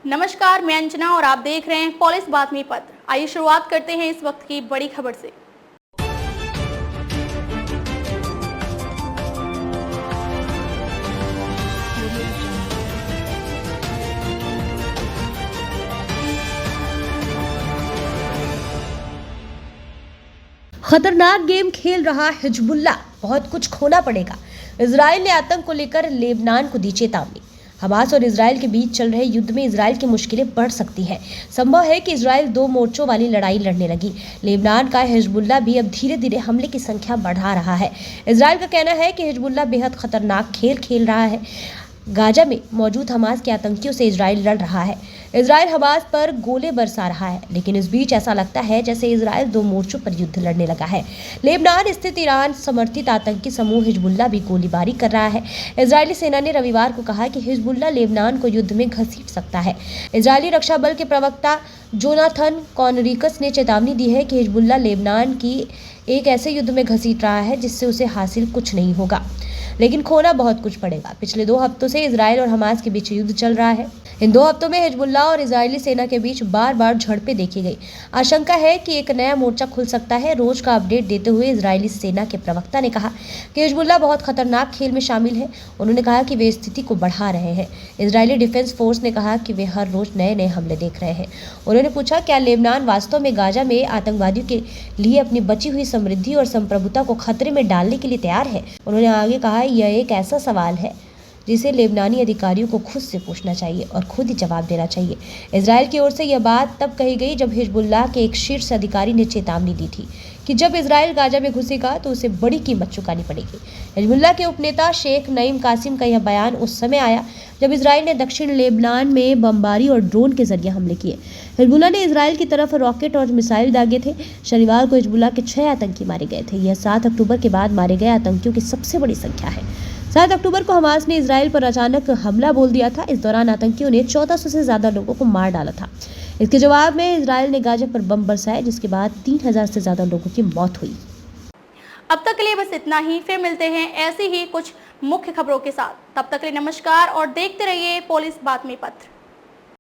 नमस्कार, मैं अंजना और आप देख रहे हैं पुलिस बातमी पत्र। आइए शुरुआत करते हैं इस वक्त की बड़ी खबर से। खतरनाक गेम खेल रहा हिजबुल्लाह, बहुत कुछ खोना पड़ेगा। इजराइल ने आतंक को लेकर लेबनान को दी चेतावनी। हमास और इजराइल के बीच चल रहे युद्ध में इजराइल की मुश्किलें बढ़ सकती हैं। संभव है कि इजराइल दो मोर्चों वाली लड़ाई लड़ने लगी। लेबनान का हिजबुल्लाह भी अब धीरे धीरे हमले की संख्या बढ़ा रहा है। इजराइल का कहना है कि हिजबुल्लाह बेहद खतरनाक खेल खेल रहा है। गाजा में मौजूद हमास के आतंकियों से इजराइल लड़ रहा है। इजराइल हमास पर गोले बरसा रहा है, लेकिन इस बीच ऐसा लगता है जैसे इजराइल दो मोर्चों पर युद्ध लड़ने लगा है। लेबनान स्थित ईरान समर्थित आतंकी समूह हिजबुल्लाह भी गोलीबारी कर रहा है। इजरायली सेना ने रविवार को कहा कि हिजबुल्लाह लेबनान को युद्ध में घसीट सकता है। इजरायली रक्षा बल के प्रवक्ता जोनाथन कॉनरिकस ने चेतावनी दी है कि हिजबुल्लाह लेबनान की एक ऐसे युद्ध में घसीट रहा है जिससे उसे हासिल कुछ नहीं होगा, लेकिन खोना बहुत कुछ पड़ेगा। पिछले 2 हफ्तों से इजराइल और हमास के बीच युद्ध चल रहा है। इन 2 हफ्तों में हिजबुल्लाह और इजरायली सेना के बीच बार बार झड़पें देखी गई। आशंका है कि एक नया मोर्चा खुल सकता है। रोज का अपडेट देते हुए इजरायली सेना के प्रवक्ता ने कहा कि हिजबुल्लाह बहुत खतरनाक खेल में शामिल है। उन्होंने कहा कि वे स्थिति को बढ़ा रहे हैं। इजरायली डिफेंस फोर्स ने कहा कि वे हर रोज नए नए हमले देख रहे हैं। उन्होंने पूछा, क्या लेबनान वास्तव में गाजा में आतंकवादियों के लिए अपनी बची हुई समृद्धि और संप्रभुता को खतरे में डालने के लिए तैयार है? उन्होंने आगे कहा, यह एक ऐसा सवाल है जिसे लेबनानी अधिकारियों को खुद से पूछना चाहिए और खुद ही जवाब देना चाहिए। इजराइल की ओर से यह बात तब कही गई जब हिजबुल्लाह के एक शीर्ष अधिकारी ने चेतावनी दी थी कि जब इजराइल गाजा में घुसेगा तो उसे बड़ी कीमत चुकानी पड़ेगी। हिजबुल्लाह के उपनेता शेख नईम कासिम का यह बयान उस समय आया जब इजराइल ने दक्षिण लेबनान में बमबारी और ड्रोन के जरिए हमले किए। हिजबुल्लाह ने इजराइल की तरफ रॉकेट और मिसाइल दागे थे। शनिवार को हिजबुल्लाह के 6 आतंकी मारे गए थे। यह 7 अक्टूबर के बाद मारे गए आतंकियों की सबसे बड़ी संख्या है। 7 अक्टूबर को हमास ने इजराइल पर अचानक हमला बोल दिया था। इस दौरान आतंकियों ने 1400 से ज्यादा लोगों को मार डाला था। इसके जवाब में इजराइल ने गाजा पर बम बरसाए, जिसके बाद 3000 से ज्यादा लोगों की मौत हुई। अब तक के लिए बस इतना ही। फिर मिलते हैं ऐसी ही कुछ मुख्य खबरों के साथ। तब तक के लिए नमस्कार और देखते रहिए पुलिस बातमी पत्र।